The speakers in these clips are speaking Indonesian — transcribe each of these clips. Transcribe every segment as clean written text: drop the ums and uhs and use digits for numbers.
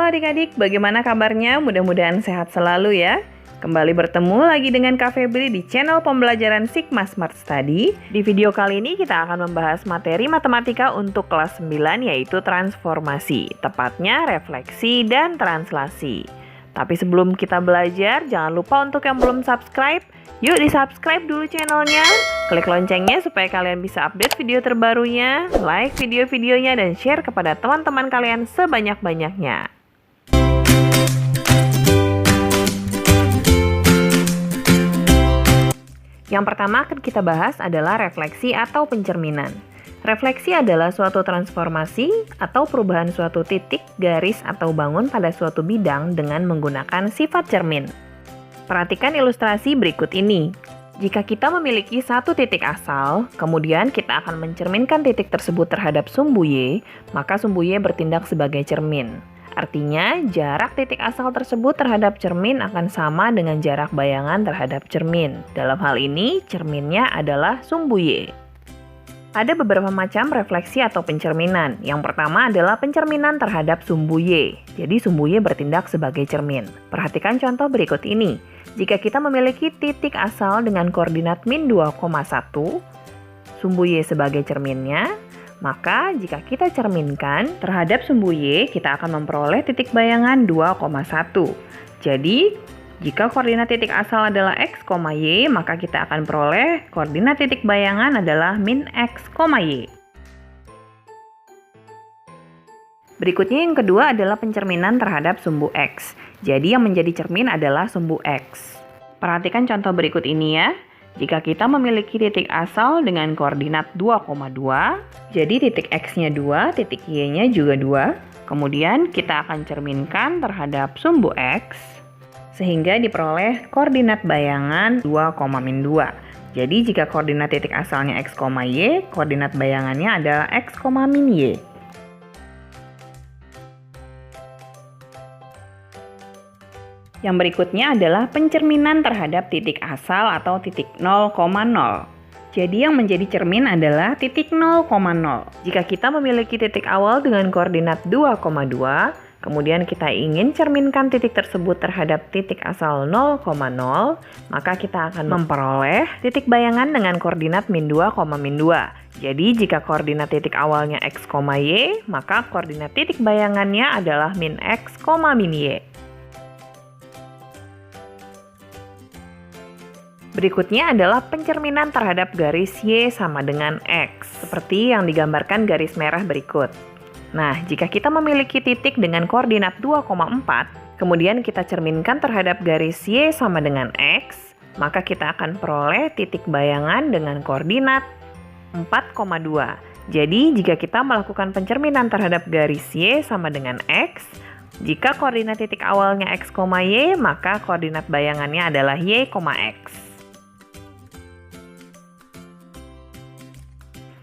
Halo adik-adik, bagaimana kabarnya? Mudah-mudahan sehat selalu ya. Kembali bertemu lagi dengan Kak Febri di channel pembelajaran Sigma Smart Study. Di video kali ini kita akan membahas materi matematika untuk kelas 9 yaitu transformasi, tepatnya refleksi dan translasi. Tapi sebelum kita belajar, jangan lupa untuk yang belum subscribe, yuk di-subscribe dulu channelnya. Klik loncengnya supaya kalian bisa update video terbarunya, like video-videonya, dan share kepada teman-teman kalian sebanyak-banyaknya. Yang pertama akan kita bahas adalah refleksi atau pencerminan. Refleksi adalah suatu transformasi atau perubahan suatu titik, garis, atau bangun pada suatu bidang dengan menggunakan sifat cermin. Perhatikan ilustrasi berikut ini. Jika kita memiliki satu titik asal, kemudian kita akan mencerminkan titik tersebut terhadap sumbu Y, maka sumbu Y bertindak sebagai cermin. Artinya, jarak titik asal tersebut terhadap cermin akan sama dengan jarak bayangan terhadap cermin. Dalam hal ini, cerminnya adalah sumbu Y. Ada beberapa macam refleksi atau pencerminan. Yang pertama adalah pencerminan terhadap sumbu Y. Jadi sumbu Y bertindak sebagai cermin. Perhatikan contoh berikut ini. Jika kita memiliki titik asal dengan koordinat min 2,1, sumbu Y sebagai cerminnya, maka jika kita cerminkan terhadap sumbu Y, kita akan memperoleh titik bayangan 2,1. Jadi, jika koordinat titik asal adalah x, y, maka kita akan peroleh koordinat titik bayangan adalah min x, y. Berikutnya yang kedua adalah pencerminan terhadap sumbu x. Jadi yang menjadi cermin adalah sumbu x. Perhatikan contoh berikut ini ya. Jika kita memiliki titik asal dengan koordinat 2,2, jadi titik x-nya 2, titik y-nya juga 2. Kemudian kita akan cerminkan terhadap sumbu x, sehingga diperoleh koordinat bayangan 2,-2. Jadi jika koordinat titik asalnya x, y, koordinat bayangannya adalah x, y. Yang berikutnya adalah pencerminan terhadap titik asal atau titik 0,0. Jadi yang menjadi cermin adalah titik 0,0. Jika kita memiliki titik awal dengan koordinat 2,2, kemudian kita ingin cerminkan titik tersebut terhadap titik asal 0,0, maka kita akan memperoleh titik bayangan dengan koordinat min 2, min 2. Jadi jika koordinat titik awalnya x, y, maka koordinat titik bayangannya adalah min x, min y. Berikutnya adalah pencerminan terhadap garis y sama dengan x, seperti yang digambarkan garis merah berikut. Nah, jika kita memiliki titik dengan koordinat 2,4, kemudian kita cerminkan terhadap garis y sama dengan x, maka kita akan peroleh titik bayangan dengan koordinat 4,2. Jadi, jika kita melakukan pencerminan terhadap garis y sama dengan x, jika koordinat titik awalnya x, y, maka koordinat bayangannya adalah y, x.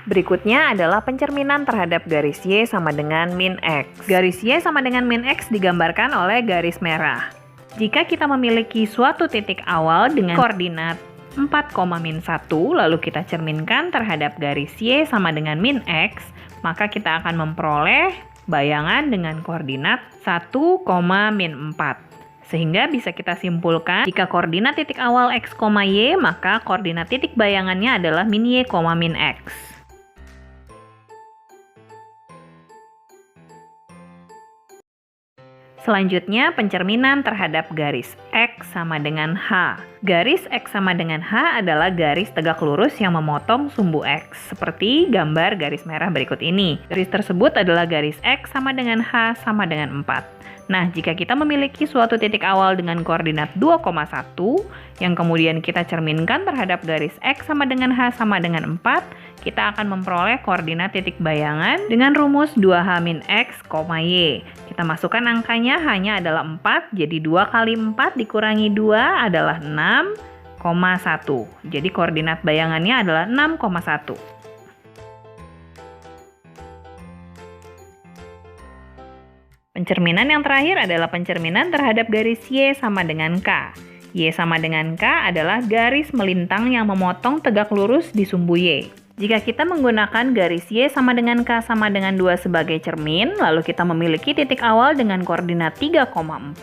Berikutnya adalah pencerminan terhadap garis y sama dengan min x. Garis y sama dengan min x digambarkan oleh garis merah. Jika kita memiliki suatu titik awal dengan koordinat 4,-1, lalu kita cerminkan terhadap garis y sama dengan min x, maka kita akan memperoleh bayangan dengan koordinat 1,-4. Sehingga bisa kita simpulkan, jika koordinat titik awal x, y, maka koordinat titik bayangannya adalah min y, min x. Selanjutnya, pencerminan terhadap garis X sama dengan H. Garis X sama dengan H adalah garis tegak lurus yang memotong sumbu X, seperti gambar garis merah berikut ini. Garis tersebut adalah garis X sama dengan H sama dengan 4. Nah, jika kita memiliki suatu titik awal dengan koordinat 2,1, yang kemudian kita cerminkan terhadap garis X sama dengan H sama dengan 4, kita akan memperoleh koordinat titik bayangan dengan rumus 2H min X, Y. Kita masukkan angkanya hanya adalah 4, jadi 2 kali 4 dikurangi 2 adalah 6,1. Jadi koordinat bayangannya adalah 6,1. Pencerminan yang terakhir adalah pencerminan terhadap garis Y sama dengan K. Y sama dengan K adalah garis melintang yang memotong tegak lurus di sumbu Y. Jika kita menggunakan garis Y sama dengan K sama dengan 2 sebagai cermin, lalu kita memiliki titik awal dengan koordinat 3,4,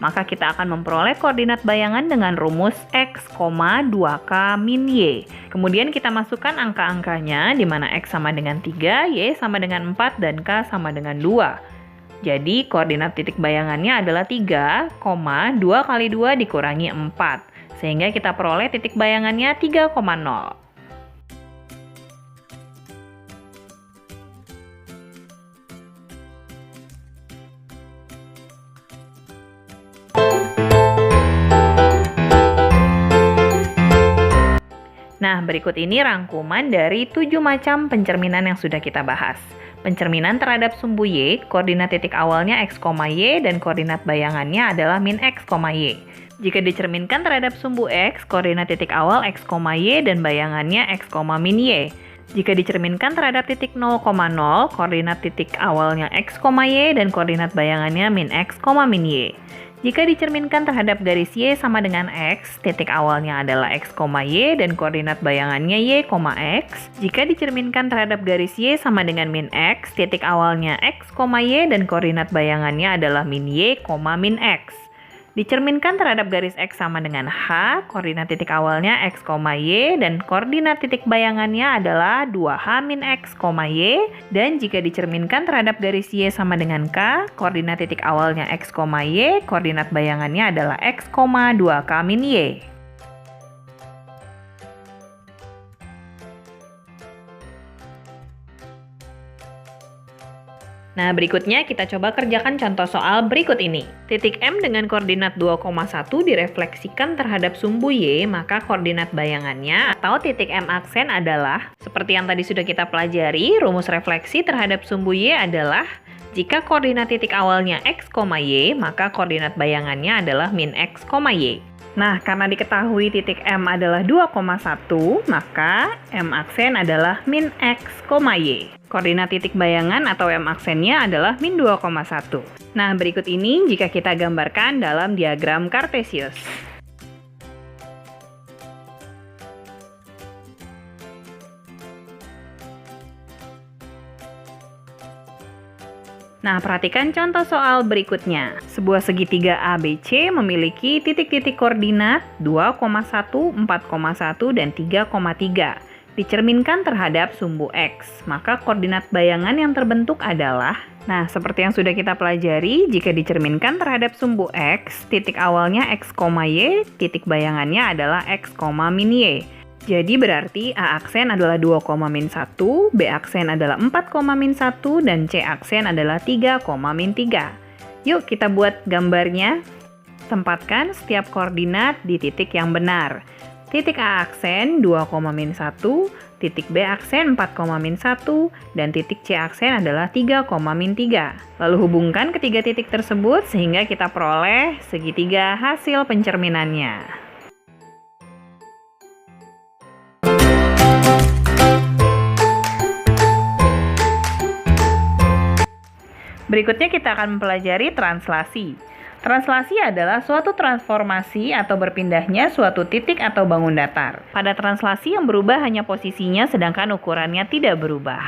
maka kita akan memperoleh koordinat bayangan dengan rumus X, 2K min Y. Kemudian kita masukkan angka-angkanya, di mana X sama dengan 3, Y sama dengan 4, dan K sama dengan 2. Jadi, koordinat titik bayangannya adalah 3, 2 kali 2 dikurangi 4. Sehingga kita peroleh titik bayangannya 3,0. Nah, berikut ini rangkuman dari 7 macam pencerminan yang sudah kita bahas. Pencerminan terhadap sumbu Y, koordinat titik awalnya X, Y, dan koordinat bayangannya adalah min X, Y. Jika dicerminkan terhadap sumbu X, koordinat titik awal X, Y, dan bayangannya X, min Y. Jika dicerminkan terhadap titik 0,0, koordinat titik awalnya X, Y, dan koordinat bayangannya min X, min Y. Jika dicerminkan terhadap garis Y sama dengan X, titik awalnya adalah X, Y, dan koordinat bayangannya Y, X. Jika dicerminkan terhadap garis Y sama dengan min X, titik awalnya X, Y, dan koordinat bayangannya adalah min Y, min X. Dicerminkan terhadap garis X sama dengan H, koordinat titik awalnya X, Y, dan koordinat titik bayangannya adalah 2H min X, Y. Dan jika dicerminkan terhadap garis Y sama dengan K, koordinat titik awalnya X, Y, koordinat bayangannya adalah X, 2K min Y. Nah, berikutnya kita coba kerjakan contoh soal berikut ini. Titik M dengan koordinat 2,1 direfleksikan terhadap sumbu Y, maka koordinat bayangannya atau titik M aksen adalah, seperti yang tadi sudah kita pelajari, rumus refleksi terhadap sumbu Y adalah, jika koordinat titik awalnya X, Y, maka koordinat bayangannya adalah min X, Y. Nah, karena diketahui titik M adalah 2,1, maka M aksen adalah min X, Y. Koordinat titik bayangan atau M aksennya adalah min 2,1. Nah, berikut ini jika kita gambarkan dalam diagram Kartesius. Nah, perhatikan contoh soal berikutnya. Sebuah segitiga ABC memiliki titik-titik koordinat 2,1, 4,1, dan 3,3. Dicerminkan terhadap sumbu X, maka koordinat bayangan yang terbentuk adalah, nah seperti yang sudah kita pelajari, jika dicerminkan terhadap sumbu X, titik awalnya X, Y, titik bayangannya adalah X, min Y. Jadi berarti A aksen adalah 2, min 1, B aksen adalah 4, min 1, dan C aksen adalah 3, min 3. Yuk kita buat gambarnya. Tempatkan setiap koordinat di titik yang benar. Titik A aksen 2, min 1, titik B aksen 4, min 1, dan titik C aksen adalah 3, min 3. Lalu hubungkan ketiga titik tersebut sehingga kita peroleh segitiga hasil pencerminannya. Berikutnya kita akan mempelajari translasi. Translasi adalah suatu transformasi atau berpindahnya suatu titik atau bangun datar. Pada translasi yang berubah hanya posisinya sedangkan ukurannya tidak berubah.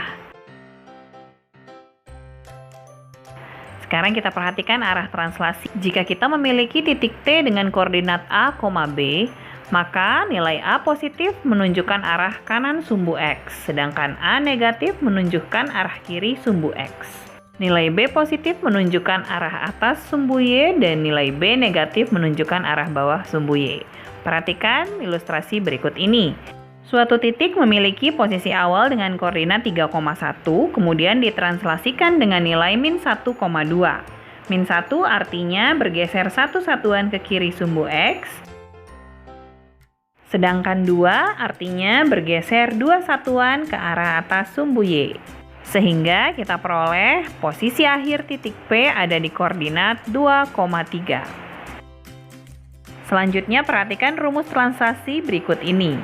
Sekarang kita perhatikan arah translasi. Jika kita memiliki titik T dengan koordinat A, B, maka nilai A positif menunjukkan arah kanan sumbu X, sedangkan A negatif menunjukkan arah kiri sumbu X. Nilai B positif menunjukkan arah atas sumbu Y dan nilai B negatif menunjukkan arah bawah sumbu Y. Perhatikan ilustrasi berikut ini. Suatu titik memiliki posisi awal dengan koordinat 3,1, kemudian ditranslasikan dengan nilai min 1,2. Min 1 artinya bergeser satu satuan ke kiri sumbu X, sedangkan 2 artinya bergeser 2 satuan ke arah atas sumbu Y. Sehingga kita peroleh posisi akhir titik P ada di koordinat 2,3. Selanjutnya perhatikan rumus translasi berikut ini.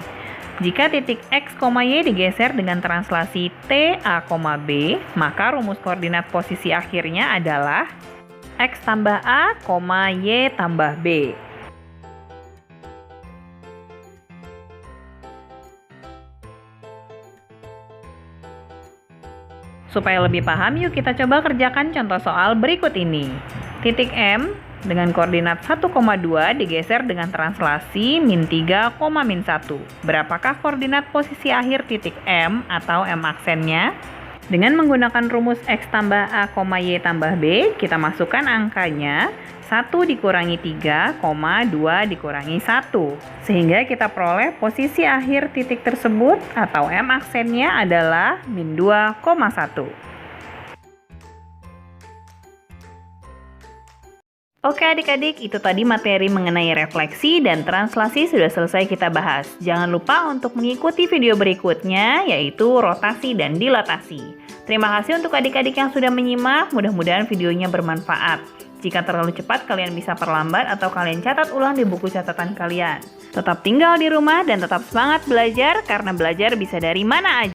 Jika titik X, Y digeser dengan translasi T, A, B, maka rumus koordinat posisi akhirnya adalah X tambah A, Y tambah B. Supaya lebih paham, yuk kita coba kerjakan contoh soal berikut ini. Titik M dengan koordinat 1,2 digeser dengan translasi min 3, min 1. Berapakah koordinat posisi akhir titik M atau M aksennya? Dengan menggunakan rumus X tambah A, Y tambah B, kita masukkan angkanya 1 dikurangi 3, 2 dikurangi 1. Sehingga kita peroleh posisi akhir titik tersebut atau M aksennya adalah min 2,1. Oke adik-adik, itu tadi materi mengenai refleksi dan translasi sudah selesai kita bahas. Jangan lupa untuk mengikuti video berikutnya, yaitu rotasi dan dilatasi. Terima kasih untuk adik-adik yang sudah menyimak, mudah-mudahan videonya bermanfaat. Jika terlalu cepat, kalian bisa perlambat atau kalian catat ulang di buku catatan kalian. Tetap tinggal di rumah dan tetap semangat belajar, karena belajar bisa dari mana aja.